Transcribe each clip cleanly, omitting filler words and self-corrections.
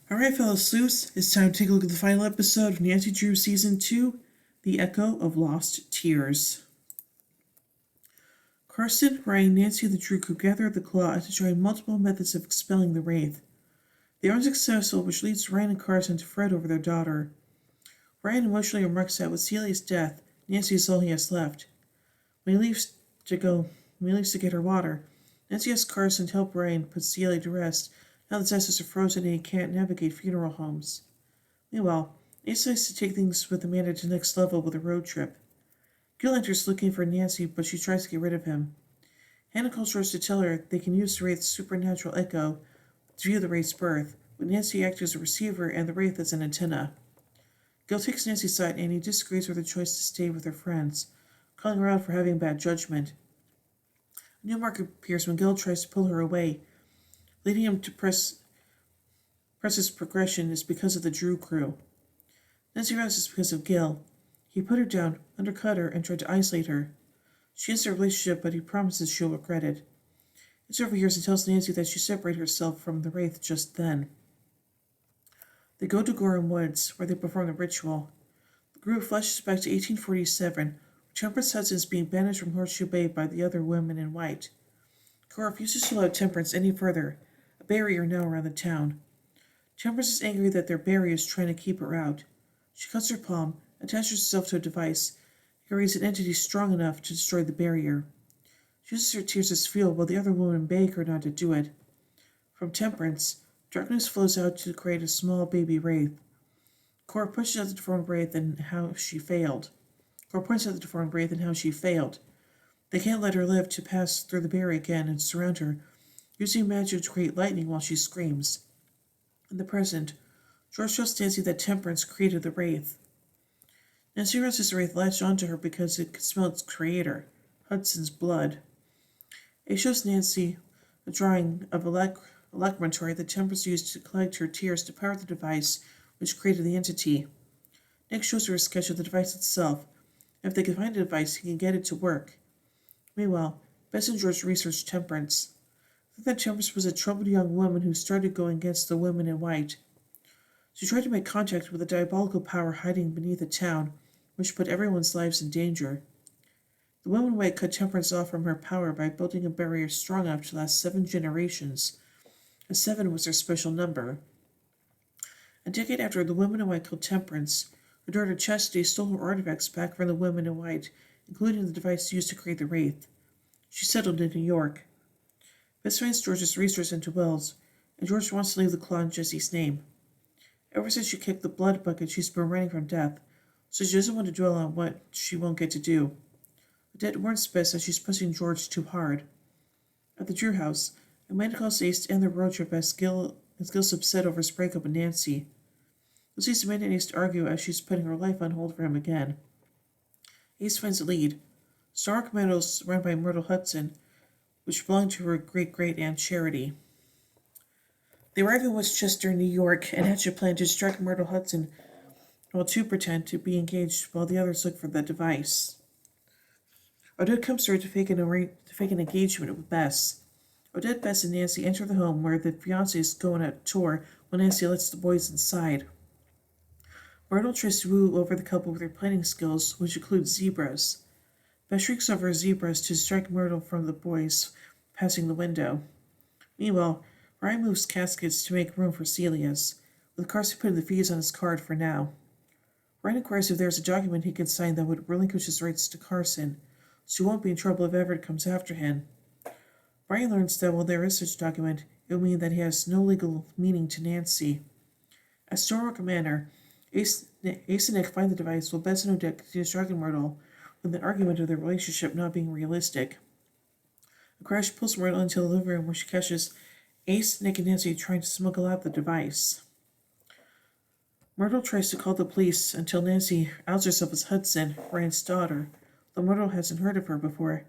Alright, fellow sleuths, it's time to take a look at the final episode of Nancy Drew Season 2, The Echo of Lost Tears. Carson, Ryan, Nancy, and the Drew group gather at the Claw to try multiple methods of expelling the Wraith. They are unsuccessful, which leads Ryan and Carson to fret over their daughter. Ryan emotionally remarks that with Celia's death, Nancy is all he has left. When he leaves to get her water, Nancy asks Carson to help Ryan put Celia to rest now that Zestas are frozen and he can't navigate funeral homes. Meanwhile, Ace decides to take things with Amanda to the next level with a road trip. Gil enters looking for Nancy, but she tries to get rid of him. Hannah calls Rose to tell her they can use the Wraith's supernatural echo to view the Wraith's birth, with Nancy acting as a receiver and the Wraith as an antenna. Gil takes Nancy's side and he disagrees with her choice to stay with her friends, calling her out for having bad judgment. A new mark appears when Gil tries to pull her away, leading him to Press's progression is because of the Drew crew. Nancy realizes because of Gil. He put her down, undercut her, and tried to isolate her. She ends their relationship, but he promises she'll regret it. He overhears and tells Nancy that she separated herself from the Wraith just then. They go to Gorham Woods, where they perform the ritual. The group flashes back to 1847, where Temperance Hudson is being banished from Horseshoe Bay by the other women in white. Cora refuses to allow Temperance any further, a barrier now around the town. Temperance is angry that their barrier is trying to keep her out. She cuts her palm, attaches herself to a device, and creates an entity strong enough to destroy the barrier. She uses her tears as fuel while the other women beg her not to do it. From Temperance, darkness flows out to create a small baby wraith. Cora pushes out the deformed wraith and how she failed. Cora points out the deformed wraith and how she failed. They can't let her live to pass through the barrier again and surround her, using magic to create lightning while she screams. In the present, George tells Nancy that Temperance created the Wraith. Nancy realizes the Wraith latched onto her because it could smell its creator, Hudson's blood. It shows Nancy a drawing of a laboratory that Temperance used to collect her tears to power the device which created the entity. Nick shows her a sketch of the device itself, and if they can find the device, he can get it to work. Meanwhile, Bess and George research Temperance. I think that Temperance was a troubled young woman who started going against the women in white. She tried to make contact with a diabolical power hiding beneath the town, which put everyone's lives in danger. The women in white cut Temperance off from her power by building a barrier strong enough to last 7 generations. A 7 was their special number. A decade after the women in white killed Temperance, her daughter Chastity stole her artifacts back from the women in white, including the device used to create the Wraith. She settled in New York. Bess finds George's research into Wells, and George wants to leave the Claw in Jesse's name. Ever since she kicked the blood bucket, she's been running from death, so she doesn't want to dwell on what she won't get to do. Odette warns Bess that she's pushing George too hard. At the Drew house, Amanda calls Ace to end the road trip as Gil's upset over his breakup with Nancy. He sees Amanda and Ace to argue as she's putting her life on hold for him again. Ace finds a lead. Star Commandos run by Myrtle Hudson, which belonged to her great-great-aunt Charity. They arrive in Westchester, New York, and hatch a plan to distract Myrtle Hudson while two pretend to be engaged while the others look for the device. Odette comes to her to fake an engagement with Bess. Odette, Bess, and Nancy enter the home where the fiancés go on a tour when Nancy lets the boys inside. Myrtle tries to woo over the couple with her planning skills, which include zebras. Bess shrieks over zebras to distract Myrtle from the boys passing the window. Meanwhile, Ryan moves caskets to make room for Celia's, with Carson putting the fees on his card for now. Ryan inquires if there's a document he can sign that would relinquish his rights to Carson, so he won't be in trouble if Everett comes after him. Ryan learns that while there is such a document, it will mean that he has no legal meaning to Nancy. At Stormwalker Manor, Ace and Nick find the device while Bess and Odette continue distracting Myrtle with an argument of their relationship not being realistic. A crash pulls Myrtle into the living room where she catches Ace, Nick, and Nancy trying to smuggle out the device. Myrtle tries to call the police until Nancy outs herself as Hudson, Ryan's daughter, though Myrtle hasn't heard of her before.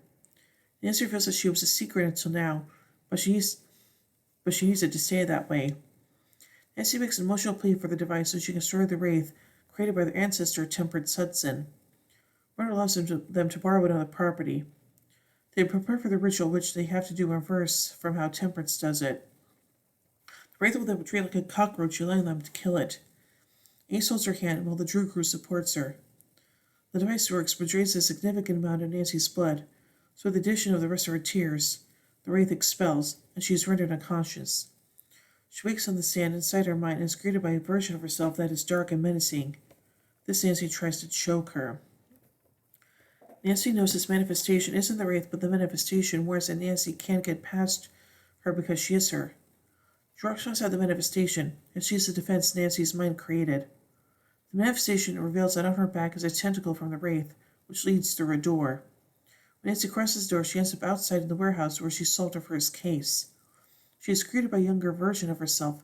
Nancy reveals that she was a secret until now, but she needs it to stay that way. Nancy makes an emotional plea for the device so she can destroy the Wraith created by their ancestor, Temperance Hudson. Myrtle allows them to borrow it on the property. They prepare for the ritual, which they have to do in reverse from how Temperance does it. The wraith will then retreat like a cockroach, allowing them to kill it. Ace holds her hand while the Drew crew supports her. The device works but drains a significant amount of Nancy's blood, so with the addition of the rest of her tears, the wraith expels, and she is rendered unconscious. She wakes on the sand inside her mind and is greeted by a version of herself that is dark and menacing. This Nancy tries to choke her. Nancy knows this manifestation isn't the wraith, but the manifestation, whereas that Nancy can't get past her because she is her. George finds out the manifestation, and sees the defense Nancy's mind created. The manifestation reveals that on her back is a tentacle from the wraith, which leads through a door. When Nancy crosses the door, she ends up outside in the warehouse where she solved her first case. She is greeted by a younger version of herself,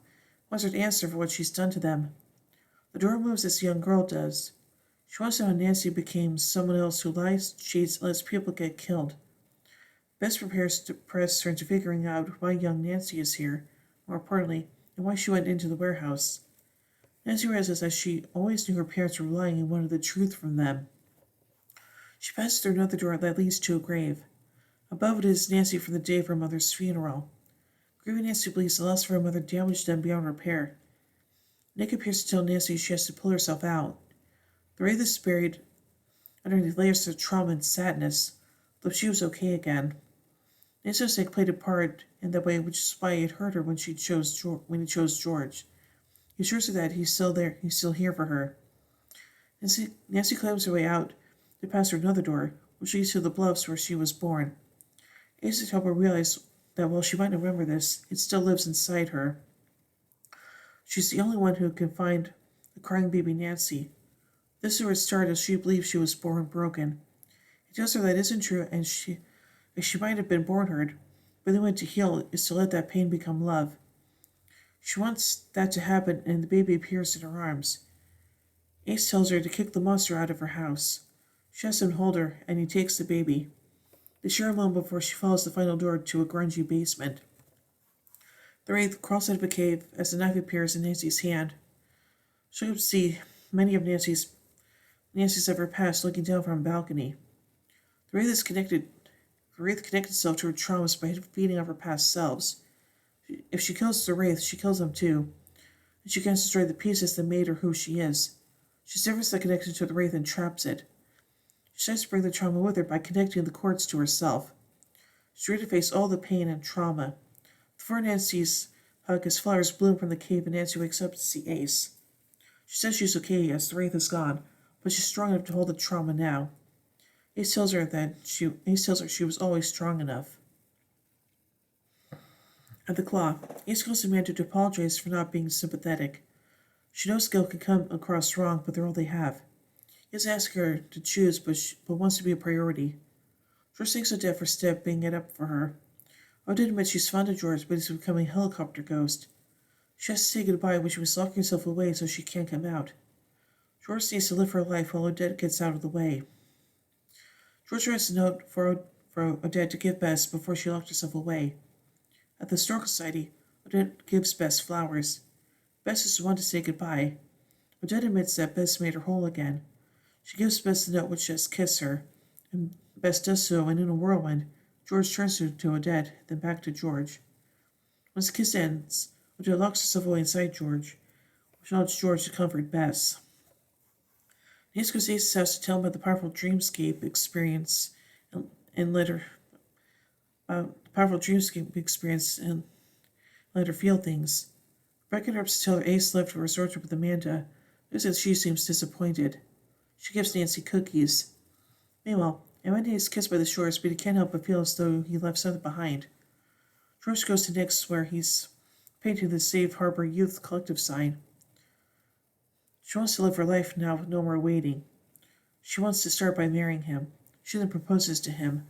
wants her to answer for what she's done to them. The door moves as the young girl does. She wants to know how Nancy became someone else who lies, cheats, and lets people get killed. Bess prepares to press her into figuring out why young Nancy is here, more importantly, and why she went into the warehouse. Nancy realizes that she always knew her parents were lying and wanted the truth from them. She passes through another door that leads to a grave. Above it is Nancy from the day of her mother's funeral. Grieving Nancy believes the loss of her mother damaged them beyond repair. Nick appears to tell Nancy she has to pull herself out. The wraith is buried underneath layers of trauma and sadness, though she was okay again. Nancy knows Nick played a part in that way, which is why it hurt her when he chose George. He assures her that he's still here for her. Nancy climbs her way out to pass through another door, which leads to the bluffs where she was born. Ace helps her realize that while she might not remember this, it still lives inside her. She's the only one who can find the crying baby Nancy. This is where it started, as she believes she was born broken. He tells her that isn't true, and she might have been born hurt, but the way to heal is to let that pain become love. She wants that to happen, and the baby appears in her arms. Ace tells her to kick the monster out of her house. She has him hold her, and he takes the baby. They share a moment before she follows the final door to a grungy basement. The wraith crawls out of a cave as the knife appears in Nancy's hand. She can see many of Nancy's of her past looking down from a balcony. The wraith connected itself to her traumas by feeding off her past selves. If she kills the wraith, she kills them too, and she can't destroy the pieces that made her who she is. She severs the connection to the wraith and traps it. She tries to bring the trauma with her by connecting the cords to herself. She's ready to face all the pain and trauma. Before Nancy's hug, as flowers bloom from the cave, and Nancy wakes up to see Ace. She says she's okay as the wraith is gone, but she's strong enough to hold the trauma now. Ace tells her she was always strong enough. At the Claw, Ace calls the Amanda to apologize for not being sympathetic. She knows Gil can come across wrong, but they're all they have. He has asked her to choose, but wants to be a priority. George thanks Odette for stepping it up for her. Odette admits she's fond of George, but he's becoming a helicopter ghost. She has to say goodbye when she was locking herself away so she can't come out. George needs to live her life while Odette gets out of the way. George writes a note for Odette to give Bess before she locked herself away. At the Historical Society, Odette gives Bess flowers. Bess is the one to say goodbye. Odette admits that Bess made her whole again. She gives Bess the note which says kiss her, and Bess does so, and in a whirlwind, George turns to Odette, then back to George. Once the kiss ends, Odette locks herself away inside George, which allows George to comfort Bess. Nancy goes to Ace's house to tell him about the powerful dreamscape experience and let her feel things. Rebecca interrupts to tell her Ace left for a resort trip with Amanda, who says she seems disappointed. She gives Nancy cookies. Meanwhile, Amanda is kissed by the shores, but he can't help but feel as though he left something behind. George goes to Nick's, where he's painting the Safe Harbor Youth Collective sign. She wants to live her life now with no more waiting. She wants to start by marrying him. She then proposes to him.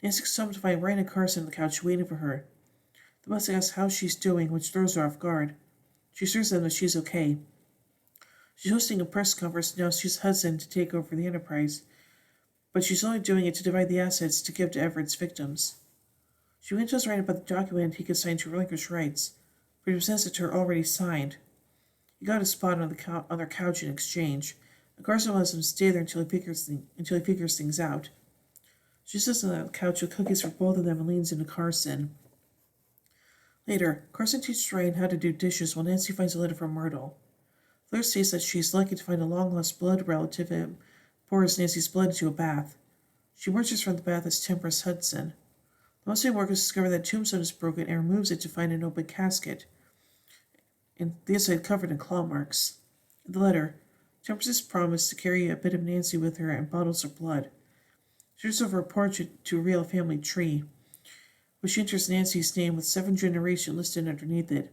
Nancy comes to find Ryan and Carson on the couch waiting for her. The boss asks how she's doing, which throws her off guard. She assures them that she's okay. She's hosting a press conference now she's Hudson to take over the Enterprise, but she's only doing it to divide the assets to give to Everett's victims. She went tells Ryan about the document he could sign to relinquish rights, but he presents it to her already signed. He got a spot on their couch in exchange, and Carson lets him stay there until he figures things out. She sits on the couch with cookies for both of them and leans into Carson. Later, Carson teaches Ryan how to do dishes while Nancy finds a letter from Myrtle. Fleur states that she is lucky to find a long-lost blood relative and pours Nancy's blood into a bath. She emerges from the bath as Temperance Hudson. The mausoleum workers discover that tombstone is broken and removes it to find an open casket, and the inside covered in claw marks. In the letter, Temperance has promised to carry a bit of Nancy with her and bottles of blood. She turns over a portrait to reveal a family tree, which enters Nancy's name with 7 generations listed underneath it.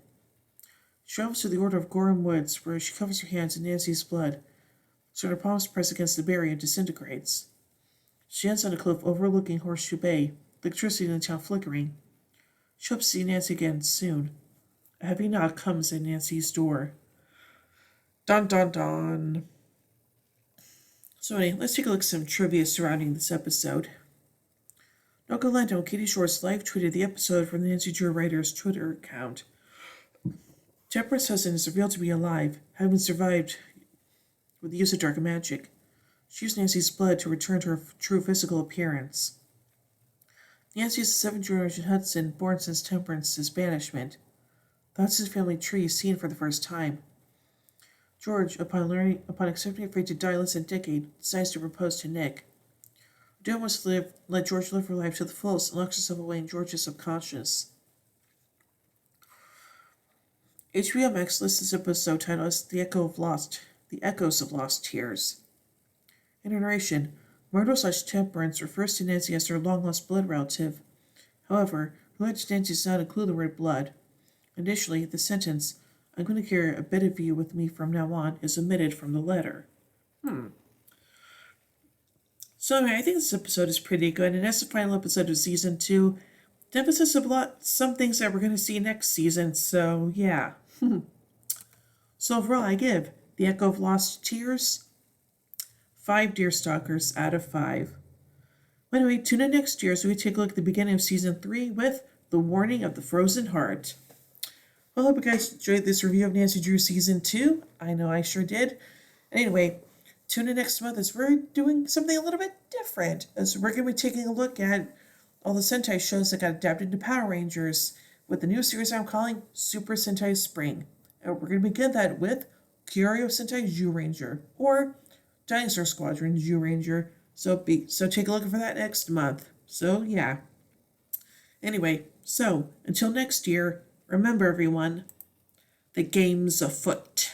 She travels to the Order of Gorham Woods, where she covers her hands in Nancy's blood, so her palms press against the barrier and disintegrates. She ends on a cliff overlooking Horseshoe Bay, the electricity in the town flickering. She hopes to see Nancy again soon. A heavy knock comes at Nancy's door. Dun dun dun. So anyway, let's take a look at some trivia surrounding this episode. Noco Lento and Katie Shorts live tweeted the episode from the Nancy Drew writer's Twitter account. Temperance Hudson is revealed to be alive, having survived with the use of dark magic. She used Nancy's blood to return to her true physical appearance. Nancy is the 7th generation Hudson born since Temperance's banishment. The Hudson family tree is seen for the first time. George, upon accepting a fate to die less than a decade, decides to propose to Nick. Odette wants to let George live her life to the fullest and locks herself away in George's subconscious. HBO Max lists this episode titled as The Echoes of Lost Tears. In her narration, Myrtle/Temperance refers to Nancy as her long-lost blood relative. However, her letter to Nancy does not include the word blood. Additionally, the sentence, "I'm going to carry a bit of you with me from now on," is omitted from the letter. So anyway, I think this episode is pretty good, and as the final episode of season 2, it emphasizes some things that we're going to see next season, so yeah. So overall, I give The Echo of Lost Tears 5 Deerstalkers out of 5. Anyway, tune in next year as we take a look at the beginning of season 3 with The Warning of the Frozen Heart. Well, I hope you guys enjoyed this review of Nancy Drew season 2. I know I sure did. Anyway, tune in next month as we're doing something a little bit different, as we're going to be taking a look at all the Sentai shows that got adapted to Power Rangers with the new series I'm calling Super Sentai Spring. And we're going to begin that with Kyoryo Sentai Zyuranger, or Dinosaur Squadron Zyuranger. So take a look for that next month. So yeah. Anyway, so until next year, remember everyone, the game's afoot.